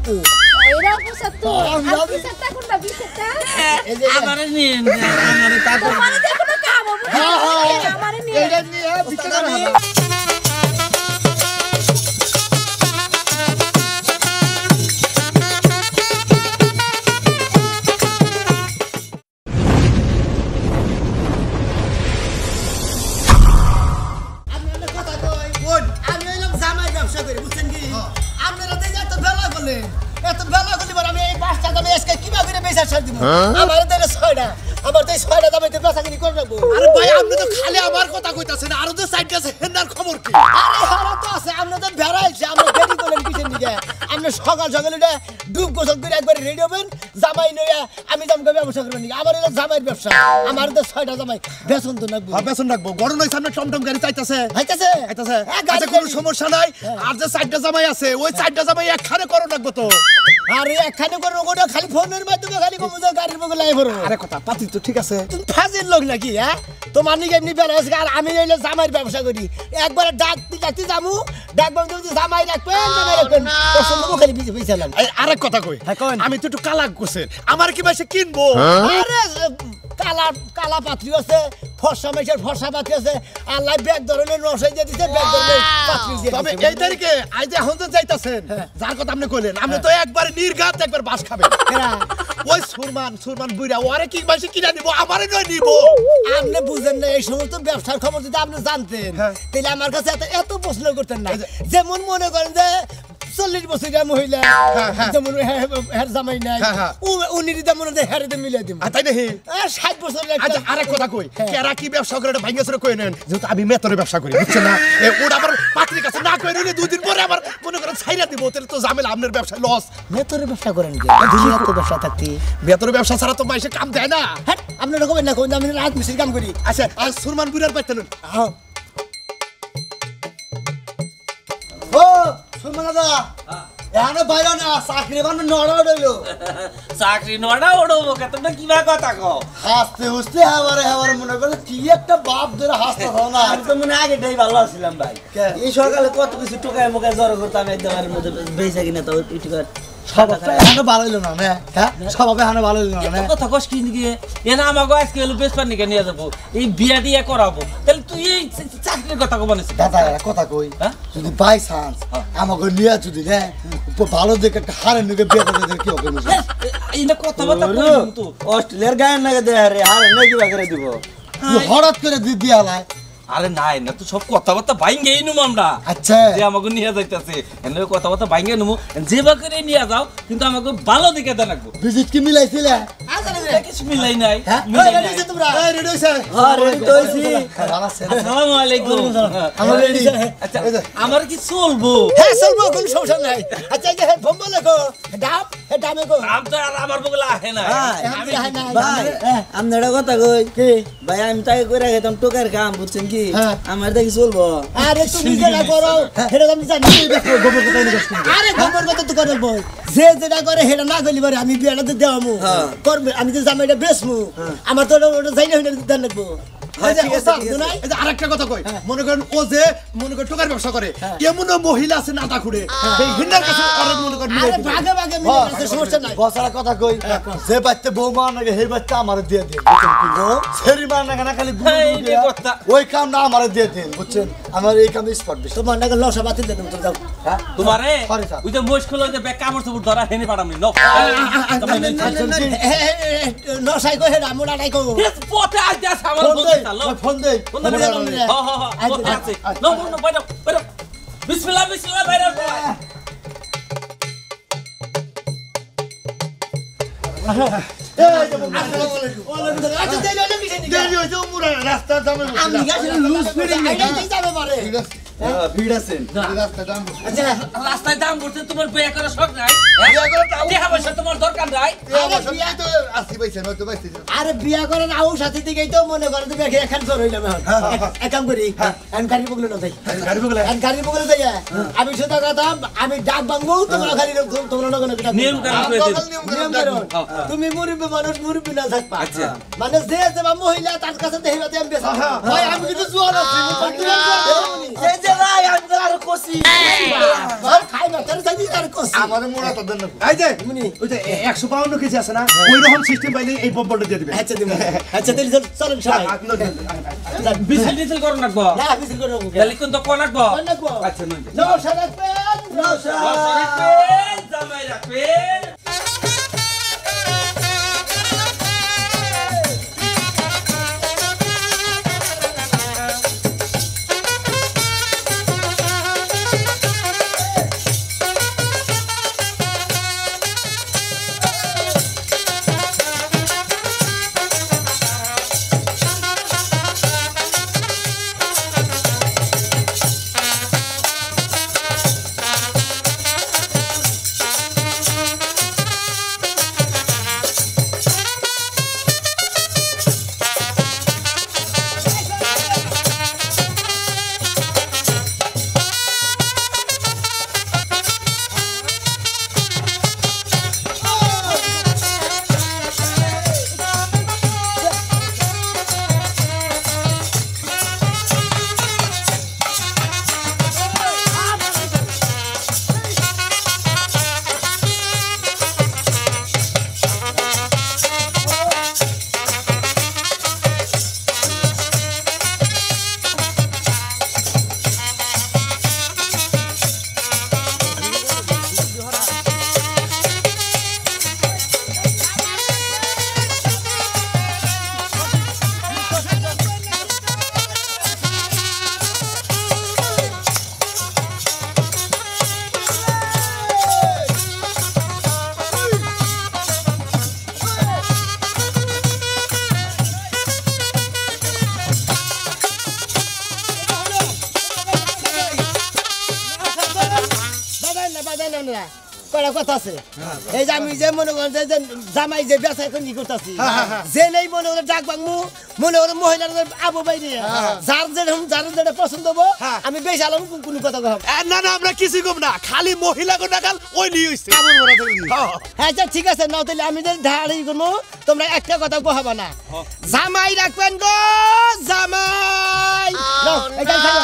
75 এরা 75 আর 70টা কোনটা 20টা আমারে নিন আমারে তারপর মানে দেখো না কাম হবে আমারে নিয়ে এটা নিয়ে বিক্রি করা হবে এত বেলা করলি বড় আমি এই পাঁচটা দামে আজকে কিভাবে করে বেচা ছাড় দিব আমার দেরে 6টা আমার তো 6টা দামে তো বেচাকিনি করে রাখবো আরে ভাই আপনি তো খালি আমার কথা কইতাছেন আর তো সাইড আছে হেনার খবর কি আরে হারা তো আছে আপনি তো বেড়াইছে আমরা দেরি করলেন কিসের দিকে আপনি সকাল সকাল এটা ডুব গোসল করে একবার রেডি হবেন জামাই নয়া আমি জামকে ব্যবসা করব নি আমার এটা জামাইয়ের ব্যবসা আমার তো 6টা জামাই বেতন তো লাগবে বেতন রাখবো গরম নয় সামনে টমটম গাড়ি চাইতাছে আইতাছে আইতাছে আচ্ছা কোনো সমস্যা নাই আর যে সাইডটা জামাই আছে ওই সাইডটা জামাই একখানে করো লাগবো তো আরে একখানে করে ওটা খালি ফোনের মাধ্যমে খালি কমুজা গাড়ির বগলে আই ভরো আরে কথা পাতি তো ঠিক আছে তুমি ফাজিল লোক নাকি হ্যাঁ তোমার নিকে এমনি বেলা আছে আর আমি হইলে জামাইয়ের ব্যবসা করি একবার ডাকতে যামু ডাকবাম তুমি জামাই রাখবেন পছন্দ খালি বিজে পয়সালাম আরেক কথা কই হ্যাঁ কোন আমি তো একটু কালাক গোছেন আমার কি ভাই কিনবো আরে কালা কালা পাত্রী আছে ফর্সা মেশের ফর্সা পাত্রী আছে আল্লাহ ব্যাগ ধরনের রসাই দিয়ে দিতে ব্যাগ ধরনের পাত্রী দিয়ে তবে এই তারিখে আজ এখন তো যাইতাছেন যার কথা আপনি কইলেন আপনি তো একবার নির্ঘাত একবার বাস খাবেন ওই সুরমান বুইরা ওরে কি মাসে কিনা নিব আমারে নয় নিব আপনি বুঝেন না এই সমস্ত ব্যবসার খবর যদি আপনি জানতেন তাহলে আমার কাছে এত প্রশ্ন করতেন না যেমন মনে করেন যে 40 বছরের মহিলা যেমন হের জামাই নাই উনি যেমন হেরে মিলে দিব তাই নাকি 60 বছরের আচ্ছা আরেক কথা কই কেরা কি ব্যবসা করে ভাঙ্গা সরে কই নেন যেহেতু আমি মেতরে ব্যবসা করি বুঝছেন না ওটা আবার পাত্রীর কাছে না কই নিলে 2 দিন পরে আবার মনে করেন ছাইরা দিব তাহলে তো ঝামেলা আপনার ব্যবসা লস মেতরে ব্যবসা করেন কি দুনিয়া তো ব্যবসা থাকতি মেতরে ব্যবসা ছাড়া তো মাইসে কাম দেয় না হ্যাঁ আপনি রকম না কোন আমি রাত মিস্ত্রি কাম করি আচ্ছা আর সুরমান বুইরার পাইতেন হ্যাঁ ও সুরমান দাদা এখানে বাইরে না চাকরি বানো নড়া উড়াইলো চাকরি নড়া ওড়বো তোমরা কিবা কথা কও হাসতে হুসতে হাওয়ারে মনে করে কি একটা বাপ ধরে হাসতে হয় না আমি তো মনে আগেটাই ভালো ছিলাম ভাই এই সকালে কত কিছু টোকায় মোকায় জড়ো করতাম একদম মধ্যে বেঁচে কিনা তো টিকা স্বভাবটা এখনো ভালো হইলো না হ্যাঁ স্বভাবে এখনো ভালো হইলো না কথা কষ্ট কি এনা আমাকে আজকে হলো বেসপার নিকে নিয়ে যাবো এই বিয়া টিয়া করাবো তাহলে তুই এই চাকরির কথা কব বলিস দাদা কথা কই যদি বাই চান্স আমাকে নিয়ে যদি রে ভালো দেখে একটা হারে নিকে বিয়ে করে কি হবে এই না কথা বার্তা কই তো অস্ট্রেলিয়ার গায়ের নাকি দে রে হারে নাকি বা করে দিব হঠাৎ করে দিয়া লাই আরে নাই না তো সব কথাবার্তা ভাঙ্গেই নুম আমরা আচ্ছা যে আমাকে নিয়ে যাইতাছে এনে কথাবার্তা ভাঙ্গে নুম যে বা করে নিয়ে যাও কিন্তু আমাকে ভালো দিকে দেন রাখবো ভিজিট কি মিলাইছিলে কিছু মিলাই নাই মিলাই নাই তোমরা এই রেডি হইছে হ্যাঁ রেডি তো হইছি আসসালামু আলাইকুম আমরা রেডি আচ্ছা আমার কি চলবো হ্যাঁ চলবো কোনো সমস্যা নাই আচ্ছা এই যে ফোন বলে গো ডাব হে ডাবে গো আম তো আর আমার বগলা আহে না আমি আহে না ভাই আপনারা কথা কই কি ভাই আমি তাই কইরা গেতাম টোকার কাম বুঝছেন কি আমার দেখি চলবো আরে তুমি যেটা করো সেটা আমি জানি গোবর কথা নিয়ে আরে গোবর কথা তো করে বল যে যেটা করে সেটা না করলি পারে আমি বিয়াটা দেওয়ামু করবে আমি যে জামাইটা বেচমু আমার তো ওটা যাই না দেন লাগবো আরেকটা কথা কই মনে করেন ও যে মনে করেন টোকার ব্যবসা করে এমন মহিলা আছে নাটা খুঁড়ে সেই হিন্দার কাছে অনেক মনে করেন আরে ভাগে ভাগে মিলে আছে সমস্যা নাই বসার কথা কই যে বাচ্চা বউ মা নাকি সেই বাচ্চা আমারে দিয়ে দেন বুঝছেন কি গো সেরি মা নাকি না খালি ওই কাম না আমারে দিয়ে দেন বুঝছেন আমার এই কাম স্পট বেশি তোমার নাকি লসা বাতি দেন তুমি যাও তোমারে ওই যে মুশকিল হইছে বে কামড় সুপুর ধরা হেনে পাড়ামনি ন নসাই কই হেডা মোড়া নাই কই পথে আজ যা আমার ফোন দে পথে আছে নো বাইরে বিসমিল্লাহ বিসমিল্লাহ বাইরে রাস্তা যাবে আমি গেছি লুজ ফিডিং আইডাই যাবে পারে ভিড় আছেন আচ্ছা রাস্তায় দাম করতে তোমার বিয়ে করার শখ নাই দেখা পয়সা তোমার দরকার নাই আরে বিয়া করেন আউ সাথে দিকেই তো মনে করে তুমি এখন জোর হইলাম এক কাম করি এন গাড়ি বগলে না যাই গাড়ি বগলে যাই আমি সোজা কথা আমি ডাক ভাঙবো তোমরা খালি তোমরা লগন নিয়ম করো তুমি মুরব্বি মানুষ মুরব্বি না থাকবা মানে যে যে মহিলা তার কাছে দেহিবাতে আমি বেশ ভাই আমি কিন্তু জোর আছি দে নাই আমি তো আরো কষি আর খাই না তোর সাথে আর কস আমাদের মোড়া তো দেন না এই যে ওই যে 152 কেজি আছে না ওই রকম সিস্টেম পাইলে এই বম্বলটা দিয়ে দিবেন আচ্ছা দিমু আচ্ছা তাহলে চলেন সবাই বিসিল করো না গো না বিসিল করে রাখবো তাহলে কোন তো কোন রাখবো রাখবো আচ্ছা নয় নৌশা রাখবেন নৌশা রাখবেন জামাই রাখবেন কয়টা কথা আছে এই যে আমি যে মনে করেন যে জামাই যে বেচা এখন ই করতেছি যে নেই মনে করে ডাক বাংমু মনে করে মহিলার আবু বাইরে যার যেটা পছন্দ হবো আমি বেশ আলাম কোনো কথা কম না না আমরা কিছু কম না খালি মহিলা গো ডাকাল ওই নিয়ে হইছে হ্যাঁ আচ্ছা ঠিক আছে নাও তাহলে আমি যে ধাড়ি করবো তোমরা একটা কথা কহাবা না জামাই রাখবেন গো জামাই নাও এটা খাও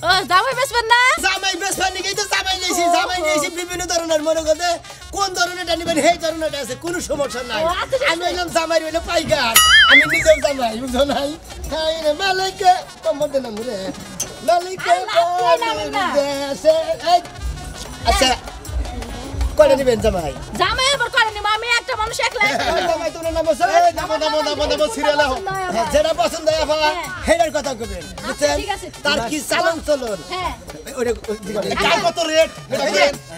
ও জামাই বেচবেন না জামাই বেচবার নাকি তো জামাই নিয়েছি বিভিন্ন ধরনের মনে করতে কোন ধরনের নিবেন সেই ধরনের আছে কোনো সমস্যা নাই আমি হইলাম জামাই হইলে পাইকার আমি নিজেও জামাই বুঝো নাই খাই রে মালিকে কম্বল দিলাম রে মালিকে আচ্ছা করে দিবেন জামাই জামাই আবার করে নিব আমি একটা মানুষ একলা জামাই তোর নাম আছে নাম সিরিয়ালে যেটা পছন্দ হয় আপা হেডের কথা কইবেন বুঝছেন তার কি চালন চলন হ্যাঁ ওরে কার কত রেট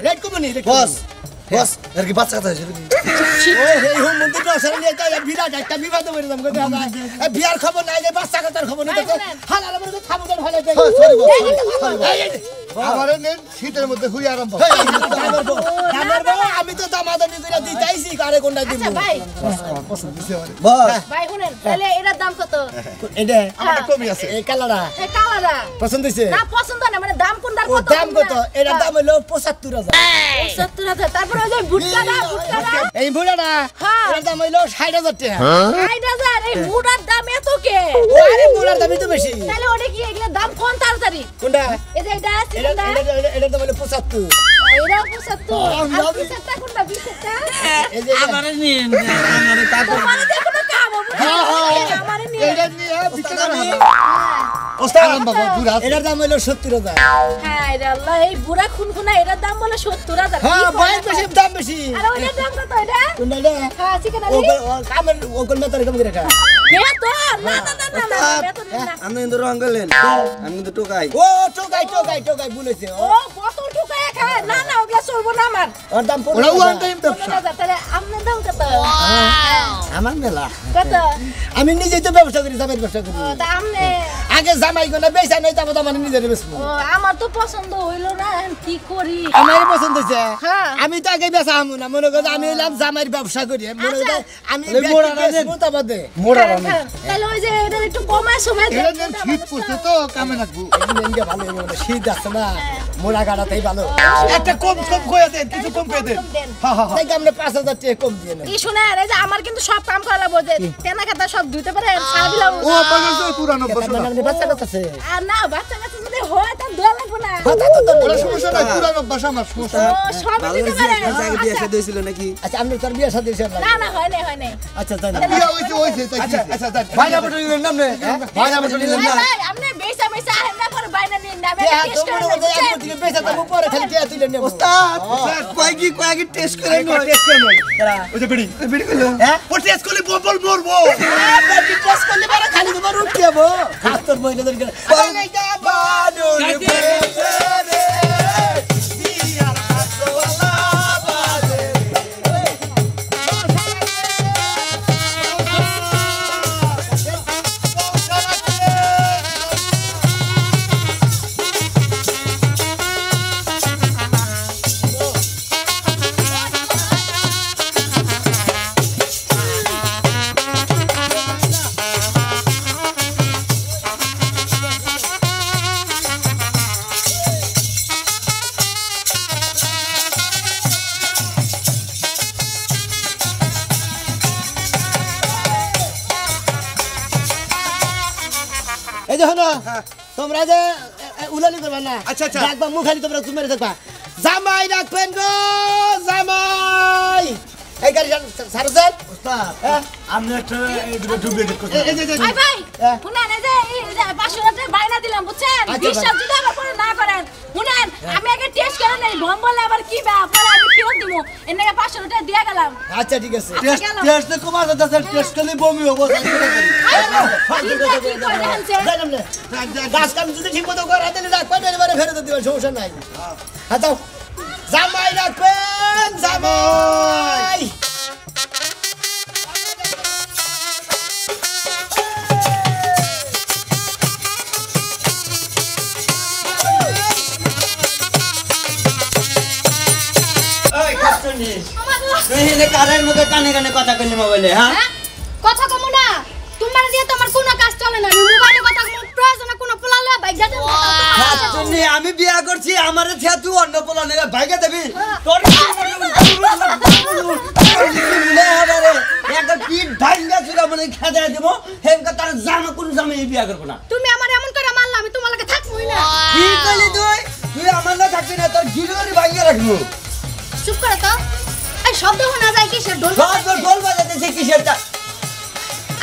রেড কমনি বস বস এর কি বাচ্চা কথা হইছে ও এই হোম মন্দির নসরে নিয়ে যাই বিরাট একটা বিবাদ হয়ে যাম গো এই বিয়ার খবর নাই যে বাচ্চা কথার খবর নাই হালাল মনে খাবো দেন ভালো দেই সরি বস আমারে নেন শীতের মধ্যে হুই আরাম পাবো আমি তো দামাদামি করে দিতাইছি কারে কোনটা দিব আচ্ছা ভাই বস ভাই শুনেন তাহলে এটার দাম কত এটা আমারটা কমই আছে এই কালারা এই কালারা পছন্দ হইছে না পছন্দ না মানে দাম কোনটার ও কত দাম কত এর দাম হলো 75000 70000 তারপর ওই যে ভুট্টাটা এই বুড়াটা হ্যাঁ। এর দাম হলো 60000 টাকা 60000 এই মুড়ার দাম এত কে আরে বুড়ার দামই তো বেশি তাহলে ওটা কি এগুলা দাম কোন তাড়াতাড়ি কোনটা এই যে এটা আছে এটা কোনটা এটা দাম হলো 75 এরা 75 আর 20টা কোনটা 20টা এই যে আমারে নিন আমারে তারপর মানে দেখো না কাম আমারে নিয়ে এটা নিয়ে বিচনা ওস্তাদ আরাম পাবো বুড়া এটার দাম হলো 70000 হ্যাঁ রে আল্লাহ এই বুড়া খুনখুনা এটার দাম বলে 70000 হ্যাঁ বাইক বেশি দাম বেশি আর ওইটার দাম কত এটা কোনটা এটা হ্যাঁ চিকেন ও আলি কামের ও কোন মেতারে কম করে রাখা বেতন না না না না বেতন না আমি কিন্তু রং করলেন আমি কিন্তু টোকাই ও টোকাই বলেছে ও বোতল ঠুকায় খায় না না ওগুলা চলবো না আমার ওর দাম ওরা ওয়ান টাইম তো 15000 তাহলে আপনার দাম কত আমার মেলা কত আমি নিজেই তো ব্যবসা করি জামের ব্যবসা করি তা আমনে আগে জামাই কোনা বেচা নাই তারপর আমার নিজের বেচবো ও আমার তো পছন্দ হইলো না এখন কি করি আমার পছন্দ হইছে হ্যাঁ। আমি তো আগে বেচা আমু না মনে করো আমি এলাম জামাইয়ের ব্যবসা করি মনে করো আমি মোটামুটি তাহলে ওই যে এটা একটু কমায় সময় দেন শীত পড়ছে তো কামে লাগবো ভালো শীত আছে না মোড়া গাড়াতেই ভালো একটা কম কম কইয়া দেন কিছু কম কইয়া দেন তাই আমরা 5,000 টাকা কম দিয়ে নেব এই শুনেন এই যে আমার কিন্তু সব কাম করা লাগবে যে তেনা খাতা সব ধুইতে পারে সারা ও বাগান তো পুরানো বছর মানে বাচ্চা কাছে আর না বাচ্চা কাচ্চা যদি হয় তা ধোয়া লাগবে না কথা তো ওরা সমস্যা নাই পুরানো বাসা আমার সমস্যা ও সব দিতে পারে আচ্ছা আপনি তোর বিয়ে শাদী শেষ না না হয় নাই আচ্ছা তাই না বিয়া হইছে তাই আচ্ছা আচ্ছা দেন ভাইনা বটে নিলেন না আপনি ভাইনা বটে নিলেন না ভাই আপনি বেসা বেসা আহেন না পরে বাইনা নিন না আমি হ্যাঁ টেস্ট তোমরা করে ওদের এক দিকে বেচা দেব পরে খালি টিয়া তুলে নেব কয়েকটি টেস্ট করে টেস্ট করে নই ওই যে বিড়ি হ্যাঁ ও টেস্ট করলে বল মরবো টেস্ট করলে পরে খালি তোমার উঠতে যাব হাত তোর মহিলাদের এই দেখো না তোমরা যে উলালি করবা না আচ্ছা, আচ্ছা। ডাকবা মুখ খালি তোমরা তুমি থাকবা জামাই ডাকবেন গো জামাই এই গাড়ি সারছেন ওস্তাদ আপনি একটা এই দুটো ডুবে করতে ভাই ভাই হ্যাঁ। শুনেন এই যে 500 টাকা বাইনা দিলাম বুঝছেন আচ্ছা, 20 যদি আবার পরে না করেন শুনেন আমি আগে টেস্ট করে নেই ভম বললে আবার কি বা পরে আমি ফেরত দিব এর নাকি 500 টাকা দিয়া গেলাম আচ্ছা ঠিক আছে টেস্ট টেস্ট কমা যাচ্ছে টেস্ট করলে বমি হবো জানাম না গাছ কাম যদি ঠিক মতো করা দিলে রাখ পাবে এবারে ফেরত দিবেন সমস্যা নাই হ্যাঁ দাও জামাই রাখবেন জামাই কারের মধ্যে কানে কানে কথা কইলি মোবাইলে হ্যাঁ কথা কম না তোমার দিয়ে তোমার কোনো কাজ চলে না মোবাইলে কথা কম প্রয়োজন কোনো পোলালে বাইক যাতে শুনি আমি বিয়া করছি আমারে ছেয়া তুই অন্য পোলা নেবে ভাইকে দেবি তোর একটা পিঠ ভাঙ্গা চুরা মানে খেদা দেবো হেমকা তার জামা কোন জামা বিয়া করবো না তুমি আমার এমন করে মারলা আমি তোমার লাগে থাকবই না কি কইলি তুই তুই আমার না থাকবি না তোর গিরগরি ভাঙ্গা রাখবো চুপ করে তো এই শব্দ শোনা যায় কি সে ঢোল ঢোল বাজাতেছে কিসেরটা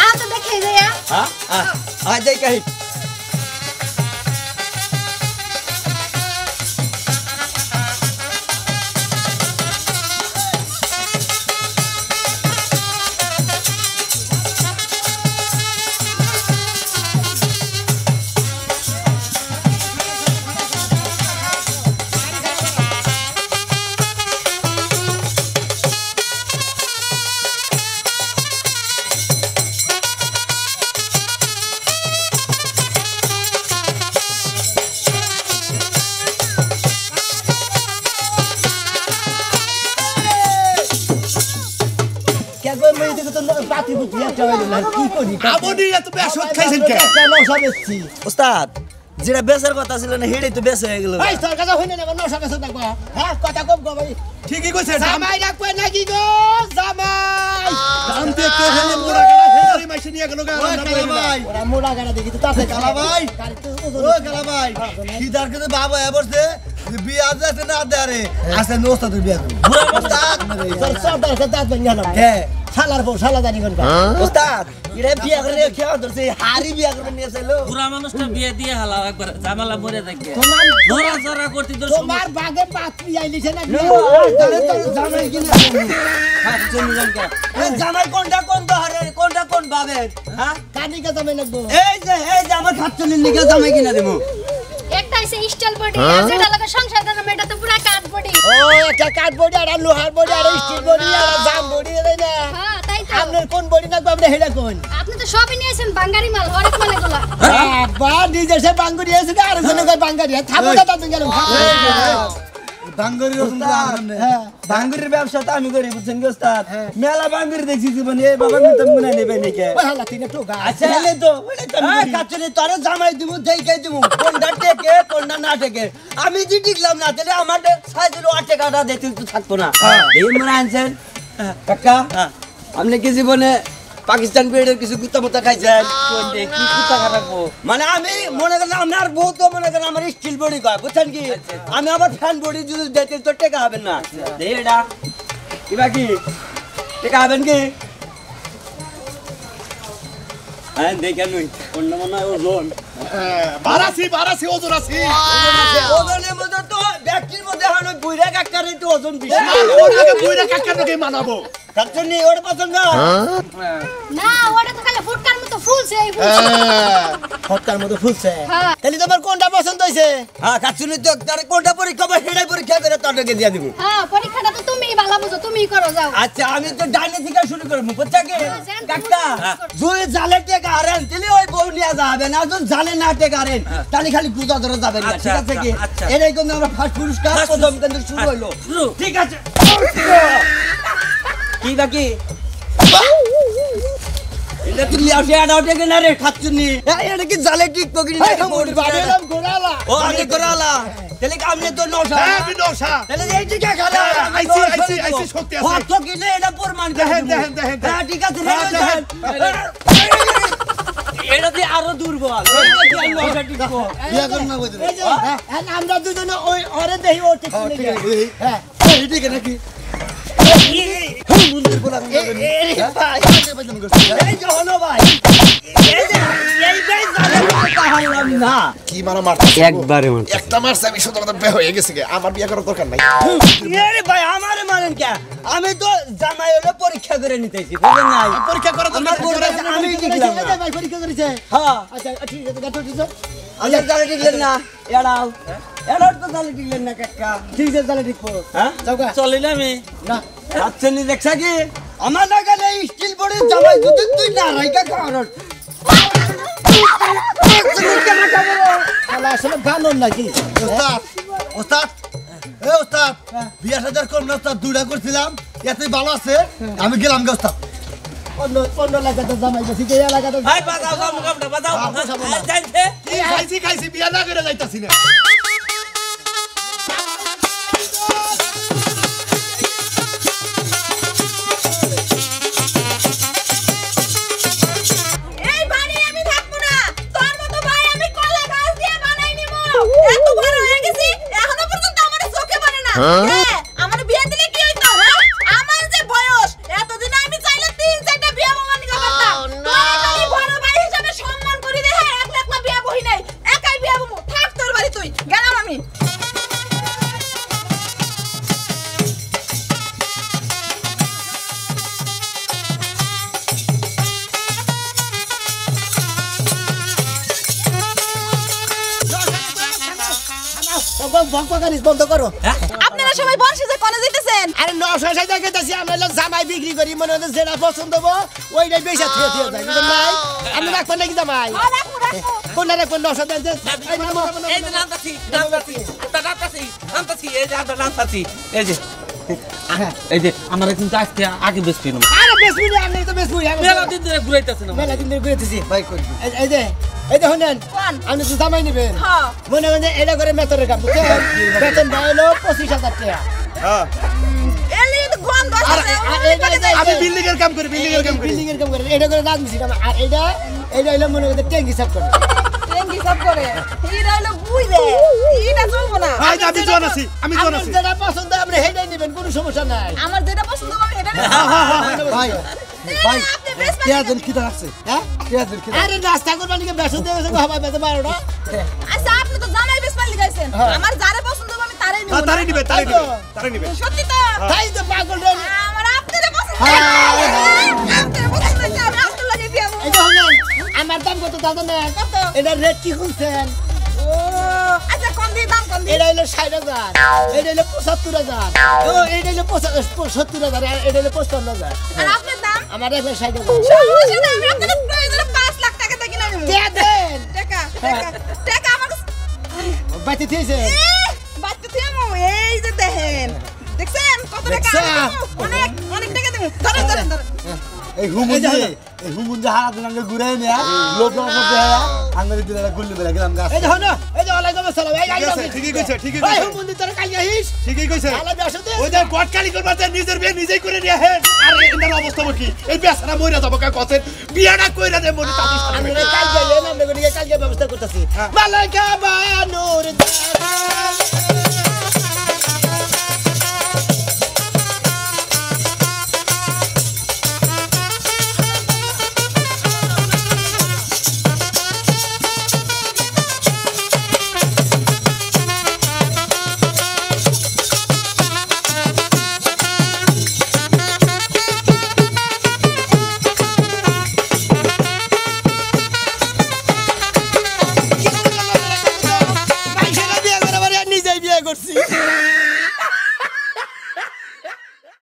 আ তো দেখে যায় হ্যাঁ দেখ কাহি আপনি এত বেশত খাইছেন কে ওস্তাদ যেটা বেচার কথা ছিল না হেডেই তো বেচ হয়ে গেল তোর কাছে হইনে না নশা বেসন থাকবো হ্যাঁ কথা কম গো ভাই ঠিকই কইছে জামাই রাখবে নাকি গো জামাই দাম দিয়ে কে ফেলে মোড়া কাটা ফেলে মাইছে নিয়ে গেল গা ভাই ওরা মোড়া গাড়া দেখি তো তাতে কালা ভাই ও কালা ভাই কিদার কে বাবা এবসে বিয়া যাচ্ছে না দেরে আছে নোস্তা তুই বিয়া ওস্তাদ তোর সর্দার কে দাঁত ভেঙে গেল কে শালার বউ শালা জানি কোন ওস্তাদ এরা বিয়া করে খেয়া ধরছে হারি বিয়া করে নিয়ে চাইলো পুরা মানুষটা বিয়ে দিয়ে হালাও একবার জামালা মরে থাকে তোমার ধরা চড়া করতে তো তোমার বাগে পাত্রী আইলিছে না তাহলে তোর জামাই কিনা জামাই কোনটা কোন দহরে কোনটা কোন ভাবে হ্যাঁ কানিকে জামাই লাগবো এই যে আমার খাচ্চলির লিগে জামাই কিনা দেবো একটা আছে স্টাইল বডি আর যেটা লাগে সংসার করার মেয়েটা তো পুরা কাট বডি ও একটা কাঠ বডি আর লোহার বডি আর স্টিল বডি আর জাম বডি এলাই না হ্যাঁ তাই তো আপনার কোন বডি করি না আপনি হেডা কোন আপনি তো সবই নিয়েছেন বাঙ্গারি মাল হরেক মাল এগুলা বা নিজে সে বাঙ্গুরি আছে আর জনে কই বাঙ্গারি থামো না তাতে গেল বাঙ্গুরির বাঙ্গুরির ব্যবসা তো আমি করি বুঝছেন কি ওস্তাদ মেলা বাঙ্গুরি দেখছি জীবনে এই বাবা মিতম মনে নেবে নাকি ওই হালা তিনে টোকা আচ্ছা হেলে তো কাচুরি তোরে জামাই দিমু দেইকে দিমু কোনটা টেকে কোনটা না টেকে আমি যে টিকলাম না তাহলে আমার সাইজের 8 টাকাটা দিতে তো থাকতো না এই মনে আনছেন কাকা আপনি কি জীবনে পাকিস্তান বিড়ের কিছু গুত্তা মুত্তা খাইছেন কোন দে কি কুতা খারাপো মানে আমি মনে করেন আপনার বউ তো মনে করেন আমার স্টিল বডি কয় বুঝছেন কি আমি আমার ফ্যান বডি যদি দিতে তো টেকা হবেন না দে এটা কি বাকি টেকা হবেন কি হ্যাঁ দেখেন নই অন্য মনে হয় ওজন বারাসি ওজন আছে ওজনের মধ্যে তো ব্যাকটির মধ্যে হয় না বুইরা কাকারে তো ওজন বেশি ওটাকে বুইরা কাকাকে মানাবো কাকনি ওর পছন্দ না ওটা তো খালি ফুটকার মতো ফুলছে এই ফুলছে হত্যার মতো ফুলছে হ্যাঁ তাহলে তোমার কোনটা পছন্দ হইছে হ্যাঁ কাকনি তো তার কোনটা পরীক্ষা বা হেডাই পরীক্ষা করে তাকে দিয়ে দিব হ্যাঁ পরীক্ষাটা তো তুমিই ভালো বুঝো তুমিই করো যাও আচ্ছা আমি তো ডাইনে থেকে শুরু করব বুঝছা কি কাকা জোরে জালে টেকা হারেন তাহলে ওই বউ নিয়ে যাবে না তো জালে না টেকা হারেন তাহলে খালি গুজা ধরে যাবে না ঠিক আছে কি এটাই কিন্তু আমরা ফার্স্ট পুরস্কার প্রথম কিন্তু শুরু হইলো ঠিক আছে কি বাকি এটা তুই আসে আড়াও টেকে না রে খাচ্ছনি এটা কি জালে টিক পকড়ি না বাবেলাম গোড়ালা ও আগে করালা তাহলে কি আমনে তো নশা আমি নশা তাহলে এই টিকা খালা আইছি শক্তি আছে কত কিলে এটা প্রমাণ দেখেন হ্যাঁ ঠিক আছে এটা দিয়ে আরো দুর্বল নশা টিকবো বিয়া কর না কইতে এই যে আমরা দুজনে ওই ওরে দেই ও ঠিক হ্যাঁ এই ঠিক নাকি মন্দির বলা ভাই এই যে হলো ভাই এই যে এই ভাই জানে তাহলাম না কি মারা মারতেছ একবারে মান একটা মারছে আমি শুধু আমাদের বে হয়ে গেছে আমার বিয়া করার দরকার নাই আরে ভাই আমারে মারেন কে আমি তো জামাই হলো পরীক্ষা করে নিতেছি বুঝেন নাই পরীক্ষা করার আমার দরকার পরীক্ষা আমি টিকলাম না ভাই পরীক্ষা করেছে হ্যাঁ আচ্ছা ঠিক আছে গাটো দিছো আচ্ছা জালে টিকলেন না এড়াও এড়াও তো জালে টিকলেন না কাকা ঠিক আছে তাহলে ঠিক করো হ্যাঁ যাওগা চলিলে আমি না আচ্ছা নি দেখছা কি আমার লাগালে স্টিল বডি জামাই যদি তুই না রাইকা কারণ শালা আসলে গানন নাকি ওস্তাদ ওস্তাদ এ ওস্তাদ বিয়া সাজার কম না ওস্তাদ দুইটা করছিলাম এতই ভালো আছে আমি গেলাম গে ওস্তাদ অন্য এলাকাতে জামাই গেছি যে এলাকাতে হাই বাজাও কামটা বাজাও জানছে খাইছি বিয়া না করে যাইতাছি না এই বাড়ি আমি থাকবো না তোর মতো ভাই আমি কলা গাছ দিয়ে বানাই নিমু এত বড় হয়ে গেছি এখনো পর্যন্ত আমার চোখে পড়ে না আমার বিয়ে দিলে কি হইতো হ্যাঁ আমার যে বয়স এতদিন আমি চাইলে 3-4টা বিয়ে বানানি করতাম তোরা খালি বড় ভাই হিসেবে সম্মান করি দে হ্যাঁ একলা বিয়ে বহি নাই একাই বিয়ে বমু থাক তোর বাড়ি তুই গেলাম আমি বন্ধ করো আপনারা সবাই বর্ষে যে কোনে যাইতেছেন আরে 900 টাকা গেছি আমরা লোক জামাই বিক্রি করি মনে হচ্ছে যেটা পছন্দ হবো ওইটাই বেশি থিয়ে থিয়ে যায় বুঝলেন ভাই আমি রাখবো নাকি জামাই রাখো রাখো কোনটা রাখবো 900 দেন এই যে নামতাছি এই যে আমরা নামতাছি এই যে আমার কিন্তু আজকে আগে বেশি না আরে বেশি না আমি তো বেশি মেলা দিন ধরে ঘুরাইতেছে না মেলা দিন ধরে ঘুরেতেছি ভাই কই এই যে শুনেন কোন? আপনি তো জামাই নেবেন হ্যাঁ মনে করেন যে এটা করে মেতরের কাম বুঝছেন বেতন পাইলো 25,000 টাকা এলি তো গন্ধ আছে আমি বিল্ডিং এর কাম করি বিল্ডিং এর কাম করে এটা করে রাজমিস্ত্রি কাম আর এটা হলো মনে করেন ট্যাঙ্কি সাফ করে ট্যাঙ্কি সব করে এরা হলো বুইরে এটা চলবো না আমি জন আছি আপনার যেটা পছন্দ আপনি হেডাই নেবেন কোনো সমস্যা নাই আমার যেটা পছন্দ হবে এটা ভাই ভাই আপনি বেশ টিয়া দেন কি আছে হ্যাঁ টিয়া দেন কি আরে রাস্তা করবার লিগে বেসন দিয়ে গেছে হাওয়া বেতে পারোটা আচ্ছা আপনি তো জামাই বেশ পাল্লি গাইছেন আমার যারে পছন্দ হবে আমি তারাই নিব তারে নিবে সত্যি তো তাই তো পাগল রে আমার আপনারে পছন্দ আপনারে পছন্দ হইছে আমি আপনার লাগে বিয়ে করব এই যে শুনেন আমার দাম কত দাদা না কত? এটা রেট কি খুলছেন ও আচ্ছা কোন দিয়ে দাম কোন দিয়ে এটা হলো 60,000 এটা হলো 75,000 ও এটা হলো 70,000 আর এটা হলো 55,000 আর আপনার দাম আমার 160 টাকা সমস্যা নাই, আমি আপনাকে প্রয়োজনে 5 লাখ টাকা দিয়ে কিনে নিব। কে দেন টাকা আমার কাছে বাইতে দিয়েছে বাচ্চা থেমো, এই যে দেখেন, দেখছেন কত টাকা দেখছেন? অনেক অনেক টাকা দেবো। ধরেন। এই হুমুন্দি হারা দিন আঙ্গে ঘুরাই নিয়া লোক আঙ্গে দিলে গুল্লি বেলা গেলাম গাছ এই দেখো না, এই যে ওয়ালাইকুম আসসালাম, এই গাইলাম ঠিকই কইছে ঠিকই এই কইছে হুমুন্দি তোরা কাল যাইস ঠিকই কইছে আলা ব্যবসাতে ওই যে গটকালি করবার যে নিজের বিয়ে নিজেই করে নিয়ে হেন আর এটার অবস্থা কি এই বেচারা মইরা যাবো কা কথা বিয়াটা কইরা দে মনে তাতে আমরা কাল যাইলে না, আমরা কাল ব্যবস্থা করতেছি মালাইকা বানুর